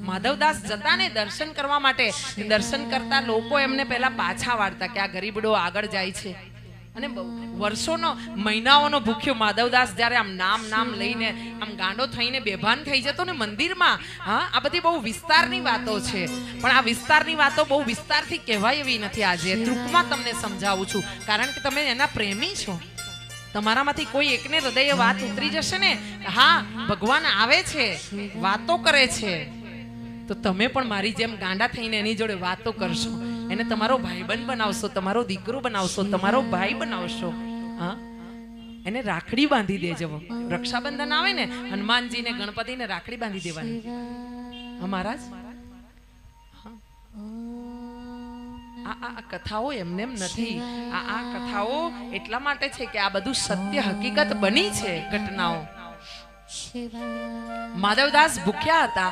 માધવદાસ જતા ને દર્શન કરવા માટે, દર્શન કરતા લોકો એમને પહેલા પાછા વાળતા કે આ ગરીબડો આગળ જાય છે. અને વર્ષોનો મહિનાઓનો ભૂખ્યો માધવદાસ જ્યારે આમ નામ લઈને આમ ગાંડો થઈને બેભાન થઈ જતો ને મંદિરમાં. હા, આ બધી બહુ વિસ્તારની વાતો છે, પણ આ વિસ્તારની વાતો બહુ વિસ્તારથી કહેવાય એવી નથી. આજે ટૂંકમાં તમને સમજાવું છું, કારણ કે તમે એના પ્રેમી છો. તમારામાંથી કોઈ એકને હૃદયે વાત ઉતરી જશે ને, હા ભગવાન આવે છે, વાતો કરે છે, તો તમે પણ મારી જેમ ગાંડા થઈને એની જોડે વાતો કરશો, એને તમારો ભાઈબંધ બનાવશો, તમારો દીકરો બનાવશો, તમારો ભાઈ બનાવશો. હા, એને રાખડી બાંધી દેજો. રક્ષાબંધન આવે ને, હનુમાનજીને ગણપતિને રાખડી બાંધી દેવાની. હા મહારાજ, આ કથાઓ એમને એમ નથી. આ કથાઓ એટલા માટે છે કે આ બધું સત્ય હકીકત બની છે ઘટનાઓ. માધવદાસ ભૂખ્યા હતા.